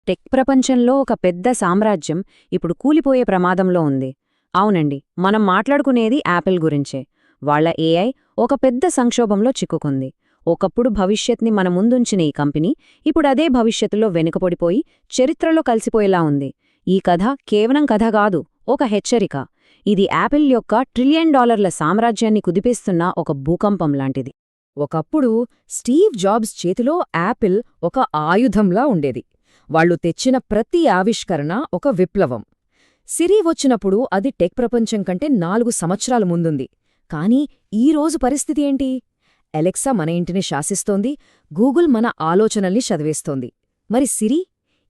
Tech ప్రపంచంలో ఒక పెద్ద సామ్రాజ్యం ఇప్పుడు కూలిపోయే ప్రమాదంలో ఉంది. అవునండి, మనం మాట్లాడుకునేది యాపిల్ గురించే. వాళ్ళ ఏఐ ఒక పెద్ద సంక్షోభంలో చిక్కుకుంది. ఒకప్పుడు భవిష్యత్ని మన ముందుంచిన ఈ కంపెనీ ఇప్పుడదే భవిష్యత్తులో వెనుకపడిపోయి చరిత్రలో కలిసిపోయేలా ఉంది. ఈ కథ కేవలం కథ కాదు, ఒక హెచ్చరిక. ఇది యాపిల్ యొక్క ట్రిలియన్ డాలర్ల సామ్రాజ్యాన్ని కుదిపేస్తున్న ఒక భూకంపం లాంటిది. ఒకప్పుడు స్టీవ్ జాబ్స్ చేతిలో యాపిల్ ఒక ఆయుధంలా ఉండేది. వాళ్లు తెచ్చిన ప్రతి ఆవిష్కరణ ఒక విప్లవం. సిరి వచ్చినప్పుడు అది టెక్ ప్రపంచం కంటే 4 సంవత్సరాల ముందుంది. కానీ ఈరోజు పరిస్థితి ఏంటి? అలెక్సా మన ఇంటిని శాసిస్తోంది, గూగుల్ మన ఆలోచనల్ని చదివేస్తోంది. మరి సిరి?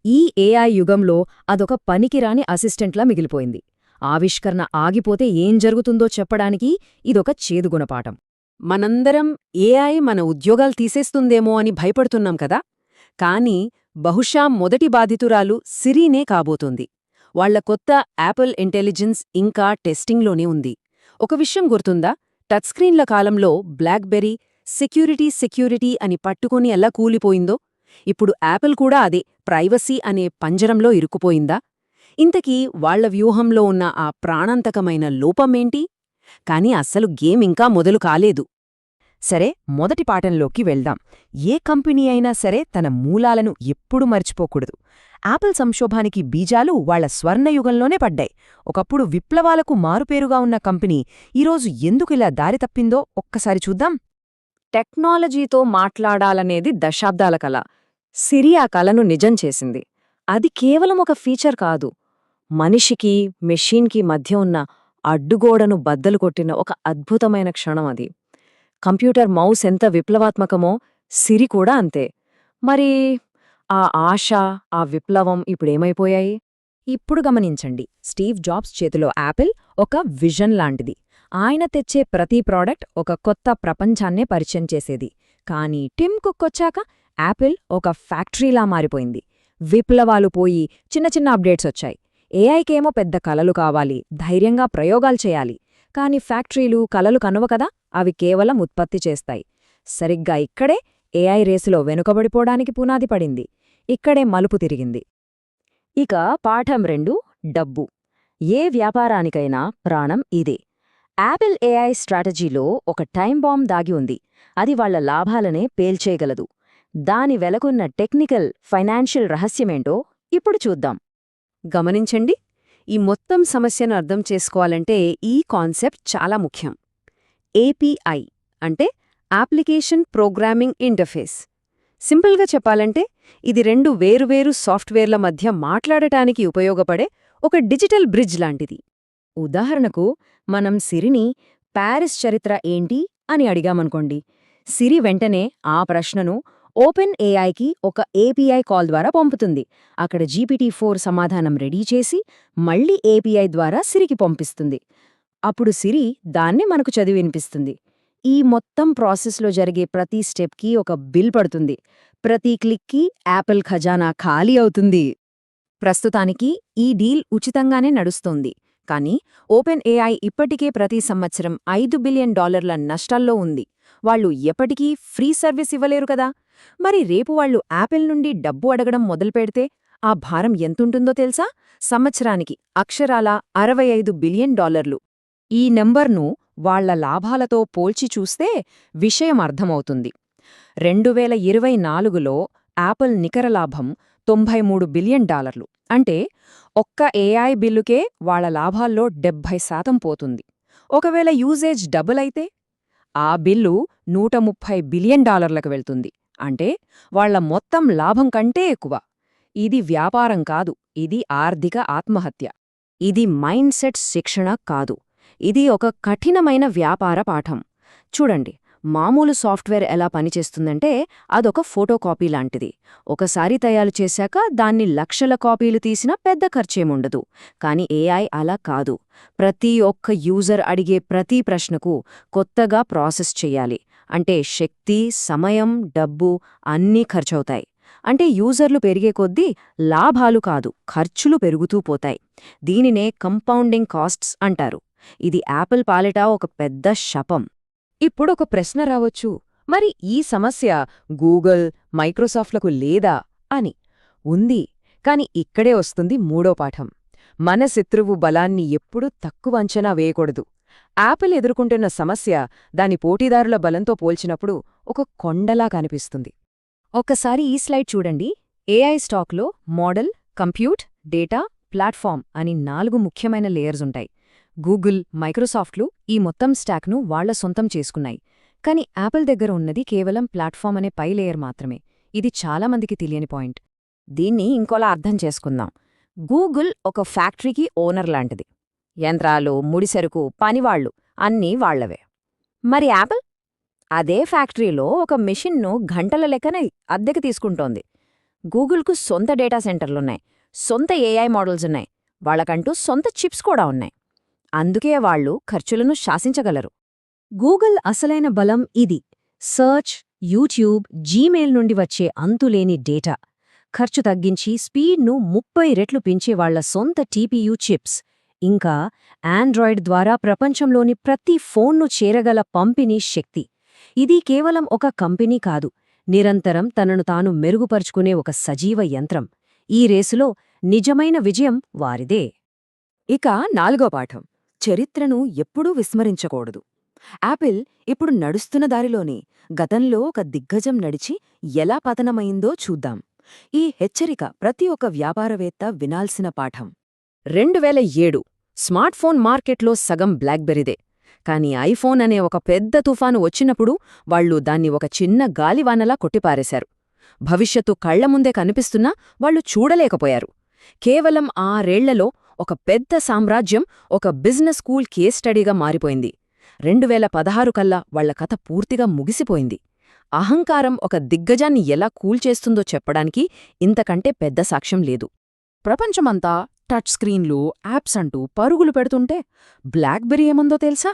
ఈ ఏఐ యుగంలో అదొక పనికిరాని అసిస్టెంట్లా మిగిలిపోయింది. ఆవిష్కరణ ఆగిపోతే ఏం జరుగుతుందో చెప్పడానికి ఇదొక చేదుగుణపాఠం. మనందరం ఏఐ మన ఉద్యోగాలు తీసేస్తుందేమో అని భయపడుతున్నాం కదా. కానీ బహుశా మొదటి బాధితురాలు సిరీనే కాబోతోంది. వాళ్ల కొత్త యాపిల్ ఇంటెలిజెన్స్ ఇంకా టెస్టింగ్లోనే ఉంది. ఒక విషయం గుర్తుందా? టచ్ స్క్రీన్ల కాలంలో బ్లాక్బెర్రీ సెక్యూరిటీ అని పట్టుకుని ఎలా కూలిపోయిందో, ఇప్పుడు యాపిల్ కూడా అదే ప్రైవసీ అనే పంజరంలో ఇరుక్కుపోయిందా? ఇంతకీ వాళ్ల వ్యూహంలో ఉన్న ఆ ప్రాణాంతకమైన లోపమేంటి? కాని అస్సలు గేమ్ ఇంకా మొదలు కాలేదు. సరే, మొదటి పాఠంలోకి వెళ్దాం. ఏ కంపెనీ అయినా సరే తన మూలాలను ఎప్పుడూ మర్చిపోకూడదు. యాపిల్ సంక్షోభానికి బీజాలు వాళ్ల స్వర్ణయుగంలోనే పడ్డాయి. ఒకప్పుడు విప్లవాలకు మారుపేరుగా ఉన్న కంపెనీ ఈరోజు ఎందుకిలా దారి తప్పిందో ఒక్కసారి చూద్దాం. టెక్నాలజీతో మాట్లాడాలనేది దశాబ్దాల కల. సిరి ఆ కలను నిజం చేసింది. అది కేవలం ఒక ఫీచర్ కాదు, మనిషికి మెషీన్కి మధ్య ఉన్న అడ్డుగోడను బద్దలు కొట్టిన ఒక అద్భుతమైన క్షణం అది. కంప్యూటర్ మౌస్ ఎంత విప్లవాత్మకమో సిరి కూడా అంతే. మరి ఆ ఆశ, ఆ విప్లవం ఇప్పుడేమైపోయాయి? ఇప్పుడు గమనించండి. స్టీవ్ జాబ్స్ చేతిలో యాపిల్ ఒక విజన్ లాంటిది. ఆయన తెచ్చే ప్రతి ప్రోడక్ట్ ఒక కొత్త ప్రపంచాన్నే పరిచయం చేసేది. కానీ టిమ్ కుక్ వచ్చాక యాపిల్ ఒక ఫ్యాక్టరీలా మారిపోయింది. విప్లవాలు పోయి చిన్న చిన్న అప్డేట్స్ వచ్చాయి. ఏఐకేమో పెద్ద కలలు కావాలి, ధైర్యంగా ప్రయోగాలు చేయాలి. కాని ఫ్యాక్టరీలు కలలు కనువ కదా, అవి కేవలం ఉత్పత్తి చేస్తాయి. సరిగ్గా ఇక్కడే ఏఐ రేసులో వెనుకబడిపోవడానికి పునాది పడింది. ఇక్కడే మలుపు తిరిగింది. ఇక పాఠం 2, డబ్బు. ఏ వ్యాపారానికైనా ప్రాణం ఇదే. యాపిల్ ఏఐ స్ట్రాటజీలో ఒక టైం బాంబ్ దాగి ఉంది. అది వాళ్ల లాభాలనే పేల్చేయగలదు. దాని వెలకున్న టెక్నికల్, ఫైనాన్షియల్ రహస్యమేంటో ఇప్పుడు చూద్దాం. గమనించండి, ఈ మొత్తం సమస్యను అర్థం చేసుకోవాలంటే ఈ కాన్సెప్ట్ చాలా ముఖ్యం. ఏపీఐ అంటే అప్లికేషన్ ప్రోగ్రామింగ్ ఇంటర్ఫేస్. సింపుల్గా చెప్పాలంటే ఇది 2 వేరువేరు సాఫ్ట్వేర్ల మధ్య మాట్లాడటానికి ఉపయోగపడే ఒక డిజిటల్ బ్రిడ్జ్ లాంటిది. ఉదాహరణకు, మనం సిరిని ప్యారిస్ చరిత్ర ఏంటి అని అడిగామనుకోండి. సిరి వెంటనే ఆ ప్రశ్నను ఓపెన్ ఏఐకి ఒక ఏపీఐ కాల్ ద్వారా పంపుతుంది. అక్కడ GPT-4 సమాధానం రెడీ చేసి మళ్లీ ఏపీఐ ద్వారా సిరికి పంపిస్తుంది. అప్పుడు సిరి దాన్ని మనకు చదివి వినిపిస్తుంది. ఈ మొత్తం ప్రాసెస్లో జరిగే ప్రతి స్టెప్కి ఒక బిల్ పడుతుంది. ప్రతి క్లిక్కి యాపిల్ ఖజానా ఖాళీ అవుతుంది. ప్రస్తుతానికి ఈ డీల్ ఉచితంగానే నడుస్తోంది. కానీ ఓపెన్ ఏఐ ఇప్పటికే ప్రతి సంవత్సరం $5 బిలియన్ నష్టాల్లో ఉంది. వాళ్లు ఎప్పటికీ ఫ్రీ సర్వీస్ ఇవ్వలేరు కదా. మరి రేపు వాళ్లు యాపిల్ నుండి డబ్బు అడగడం మొదలుపెడితే ఆ భారం ఎంతుంటుందో తెలుసా? సంవత్సరానికి అక్షరాల $65 బిలియన్. ఈ నెంబర్ను వాళ్ల లాభాలతో పోల్చి చూస్తే విషయం అర్థమవుతుంది. 2024లో యాపిల్ నికర లాభం $93 బిలియన్. అంటే ఒక్క ఏఐ బిల్లుకే వాళ్ల లాభాల్లో 70% పోతుంది. ఒకవేళ యూజేజ్ డబుల్ అయితే ఆ బిల్లు $130 బిలియన్ వెళ్తుంది. అంటే వాళ్ల మొత్తం లాభం కంటే ఎక్కువ. ఇది వ్యాపారం కాదు, ఇది ఆర్థిక ఆత్మహత్య. ఇది మైండ్ సెట్ శిక్షణ కాదు, ఇది ఒక కఠినమైన వ్యాపార పాఠం. చూడండి, మామూలు సాఫ్ట్వేర్ ఎలా పనిచేస్తుందంటే అదొక ఫోటోకాపీ లాంటిది. ఒకసారి తయారు చేశాక దాన్ని లక్షల కాపీలు తీసినా పెద్ద ఖర్చేముండదు. కాని ఏఐ అలా కాదు. ప్రతి ఒక్క యూజర్ అడిగే ప్రతి ప్రశ్నకు కొత్తగా ప్రాసెస్ చెయ్యాలి. అంటే శక్తి, సమయం, డబ్బు అన్నీ ఖర్చవుతాయి. అంటే యూజర్లు పెరిగే కొద్దీ లాభాలు కాదు, ఖర్చులు పెరుగుతూ పోతాయి. దీనినే కంపౌండింగ్ కాస్ట్స్ అంటారు. ఇది యాపిల్ పాలిట ఒక పెద్ద శపం. ఇప్పుడొక ప్రశ్న రావచ్చు, మరి ఈ సమస్య గూగుల్, మైక్రోసాఫ్ట్లకు లేదా అని. ఉంది, కాని ఇక్కడే వస్తుంది మూడో పాఠం. మన శత్రువు బలాన్ని ఎప్పుడూ తక్కువ అంచనా వేయకూడదు. యాపిల్ ఎదుర్కొంటున్న సమస్య దాని పోటీదారుల బలంతో పోల్చినప్పుడు ఒక కొండలా కనిపిస్తుంది. ఒక్కసారి ఈ స్లైడ్ చూడండి. ఏఐ స్టాక్లో మోడల్, కంప్యూట్, డేటా, ప్లాట్ఫామ్ అని 4 ముఖ్యమైన లేయర్స్ ఉంటాయి. గూగుల్, మైక్రోసాఫ్ట్లు ఈ మొత్తం స్టాక్ను వాళ్ల సొంతం చేసుకున్నాయి. కాని యాపిల్ దగ్గర ఉన్నది కేవలం ప్లాట్ఫామ్ అనే పై లేయర్ మాత్రమే. ఇది చాలామందికి తెలియని పాయింట్. దీన్ని ఇంకోలా అర్థం చేసుకుందాం. గూగుల్ ఒక ఫ్యాక్టరీకి ఓనర్ లాంటిది. యంత్రాలు, ముడిసరుకు, పనివాళ్లు అన్నీ వాళ్లవే. మరి యాపిల్ అదే ఫ్యాక్టరీలో ఒక మెషిన్ను గంటల లెక్కన అద్దెకి తీసుకుంటోంది. గూగుల్కు సొంత డేటా సెంటర్లున్నాయి, సొంత ఏఐ మోడల్సున్నాయి, వాళ్లకంటూ సొంత చిప్స్ కూడా ఉన్నాయి. అందుకే వాళ్లు ఖర్చులను శాసించగలరు. గూగుల్ అసలైన బలం ఇది. సర్చ్, యూట్యూబ్, జీమెయిల్ నుండి వచ్చే అంతులేని డేటా. ఖర్చు తగ్గించి స్పీడ్ను 30 రెట్లు పెంచే వాళ్ల సొంత టీపీయూ చిప్స్. ఇంకా ఆండ్రాయిడ్ ద్వారా ప్రపంచంలోని ప్రతి ఫోన్ను చేరగల పంపిణీ శక్తి. ఇది కేవలం ఒక కంపెనీ కాదు, నిరంతరం తనను తాను మెరుగుపరుచుకునే ఒక సజీవ యంత్రం. ఈ రేసులో నిజమైన విజయం వారిదే. ఇక 4వ పాఠం, చరిత్రను ఎప్పుడూ విస్మరించకూడదు. యాపిల్ ఇప్పుడు నడుస్తున్న దారిలోనే గతంలో ఒక దిగ్గజం నడిచి ఎలా పతనమైందో చూద్దాం. ఈ హెచ్చరిక ప్రతి ఒక్క వ్యాపారవేత్త వినాల్సిన పాఠం. 2007 స్మార్ట్ఫోన్ మార్కెట్లో సగం బ్లాక్బెర్రీదే. కాని ఐఫోన్ అనే ఒక పెద్ద తుఫాను వచ్చినప్పుడు వాళ్లు దాన్ని ఒక చిన్న గాలివానలా కొట్టిపారేశారు. భవిష్యత్తు కళ్లముందే కనిపిస్తున్నా వాళ్లు చూడలేకపోయారు. కేవలం 6 ఏళ్లలో ఒక పెద్ద సామ్రాజ్యం ఒక బిజినెస్ స్కూల్ కేస్ స్టడీగా మారిపోయింది. 2016 కల్లా వాళ్ల కథ పూర్తిగా ముగిసిపోయింది. అహంకారం ఒక దిగ్గజాన్ని ఎలా కూల్చేస్తుందో చెప్పడానికి ఇంతకంటే పెద్ద సాక్ష్యం లేదు. ప్రపంచమంతా టచ్ స్క్రీన్లు, యాప్స్ అంటూ పరుగులు పెడుతుంటే బ్లాక్బెర్రీ ఏమందో తెలుసా?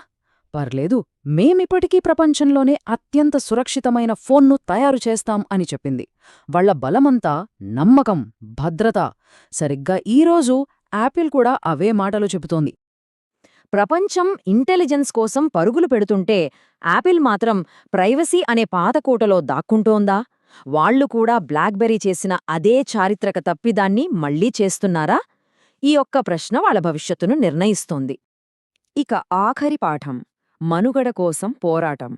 పర్లేదు, మేమిప్పటికీ ప్రపంచంలోనే అత్యంత సురక్షితమైన ఫోన్ను తయారు చేస్తాం అని చెప్పింది. వాళ్ల బలమంతా నమ్మకం, భద్రత. సరిగ్గా ఈరోజు యాపిల్ కూడా అవే మాటలు చెబుతోంది. ప్రపంచం ఇంటెలిజెన్స్ కోసం పరుగులు పెడుతుంటే యాపిల్ మాత్రం ప్రైవసీ అనే పాతకోటలో దాక్కుంటోందా? వాళ్లు కూడా బ్లాక్బెర్రీ చేసిన అదే చారిత్రక తప్పిదాన్ని మళ్లీ చేస్తున్నారా? ఈ ఒక్క ప్రశ్న వాళ్ల భవిష్యత్తును నిర్ణయిస్తోంది. ఇక ఆఖరి పాఠం, మనుగడ కోసం పోరాటం.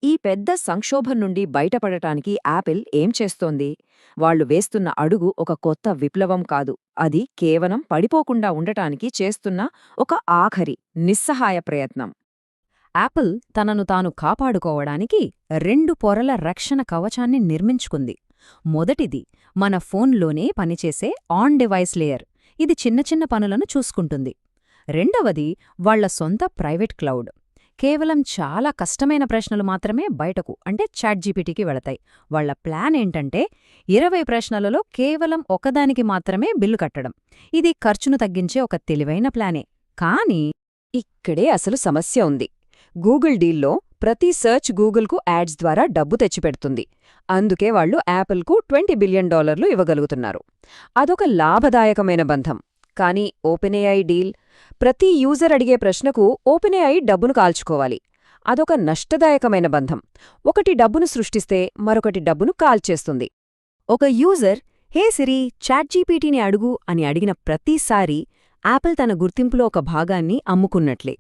ఈ పెద్ద సంక్షోభం నుండి బయటపడటానికి యాపిల్ ఏం చేస్తోంది? వాళ్లు వేస్తున్న అడుగు ఒక కొత్త విప్లవం కాదు, అది కేవలం పడిపోకుండా ఉండటానికి చేస్తున్న ఒక ఆఖరి నిస్సహాయ ప్రయత్నం. యాపిల్ తనను తాను కాపాడుకోవడానికి 2 పొరల రక్షణ కవచాన్ని నిర్మించుకుంది. మొదటిది మన ఫోన్లోనే పనిచేసే ఆన్ డివైస్ లేయర్. ఇది చిన్న చిన్న పనులను చూసుకుంటుంది. రెండవది వాళ్ల సొంత ప్రైవేట్ క్లౌడ్. కేవలం చాలా కష్టమైన ప్రశ్నలు మాత్రమే బయటకు అంటే చాట్జీపీటీకి వెళతాయి. వాళ్ల ప్లాన్ ఏంటంటే 20 ప్రశ్నలలో కేవలం ఒకదానికి మాత్రమే బిల్లు కట్టడం. ఇది ఖర్చును తగ్గించే ఒక తెలివైన ప్లానే. కానీ ఇక్కడే అసలు సమస్య ఉంది. గూగుల్ డీల్లో ప్రతి సర్చ్ గూగుల్కు యాడ్స్ ద్వారా డబ్బు తెచ్చిపెడుతుంది. అందుకే వాళ్లు యాపిల్కు $20 బిలియన్ ఇవ్వగలుగుతున్నారు. అదొక లాభదాయకమైన బంధం. కానీ ఓపెన్ఏఐ డీల్, ప్రతి యూజర్ అడిగే ప్రశ్నకు ఓపెన్ఏఐ డబ్బును కాల్చుకోవాలి. అదొక నష్టదాయకమైన బంధం. ఒకటి డబ్బును సృష్టిస్తే మరొకటి డబ్బును కాల్చేస్తుంది. ఒక యూజర్ హే సిరి చాట్జీపీటీని అడుగు అని అడిగిన ప్రతిసారీ యాపిల్ తన గుర్తింపులో ఒక భాగాన్ని అమ్ముకున్నట్లే.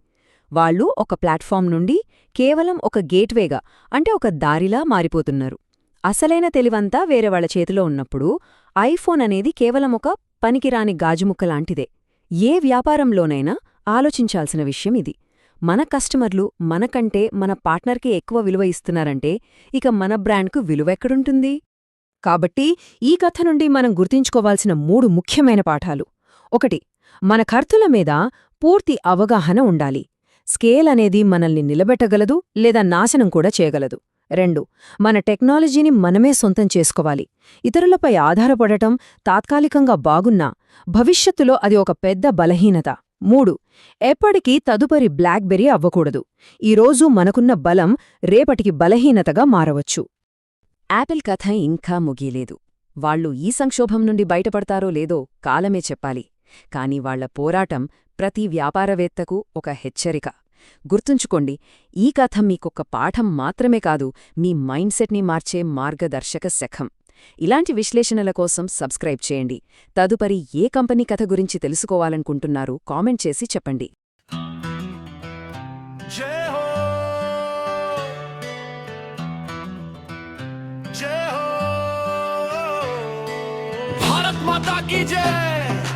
వాళ్లు ఒక ప్లాట్ఫామ్ నుండి కేవలం ఒక గేట్వేగా అంటే ఒక దారిలా మారిపోతున్నారు. అసలైన తెలివంతా వేరే వాళ్ల చేతిలో ఉన్నప్పుడు ఐఫోన్ అనేది కేవలం ఒక పనికిరాని గాజుముక్కలాంటిదే. ఏ వ్యాపారంలోనైనా ఆలోచించాల్సిన విషయం ఇది. మన కస్టమర్లు మనకంటే మన పార్ట్నర్కి ఎక్కువ విలువ ఇస్తున్నారంటే ఇక మన బ్రాండ్కు విలువెక్కడుంటుంది? కాబట్టి ఈ కథ నుండి మనం గుర్తుంచుకోవాల్సిన 3 ముఖ్యమైన పాఠాలు. 1. మన ఖర్చుల మీద పూర్తి అవగాహన ఉండాలి. స్కేల్ అనేది మనల్ని నిలబెట్టగలదు లేదా నాశనం కూడా చేయగలదు. 2. మన టెక్నాలజీని మనమే సొంతం చేసుకోవాలి. ఇతరులపై ఆధారపడటం తాత్కాలికంగా బాగున్నా భవిష్యత్తులో అది ఒక పెద్ద బలహీనత. 3. ఎప్పటికీ తదుపరి బ్లాక్బెర్రీ అవ్వకూడదు. ఈరోజు మనకున్న బలం రేపటికి బలహీనతగా మారవచ్చు. యాపిల్ కథ ఇంకా ముగియలేదు. వాళ్లు ఈ సంక్షోభం నుండి బయటపడతారో లేదో కాలమే చెప్పాలి. కాని వాళ్ల పోరాటం ప్రతి వ్యాపారవేత్తకు ఒక హెచ్చరిక. గుర్తుంచుకోండి, ఈ కథ మీకొక్క పాఠం మాత్రమే కాదు, మీ మైండ్ సెట్ని మార్చే మార్గదర్శక శఖం. ఇలాంటి విశ్లేషణల కోసం సబ్స్క్రైబ్ చేయండి. తదుపరి ఏ కంపెనీ కథ గురించి తెలుసుకోవాలనుకుంటున్నారు కామెంట్ చేసి చెప్పండి. जय हो जय हो भारत माता की जय।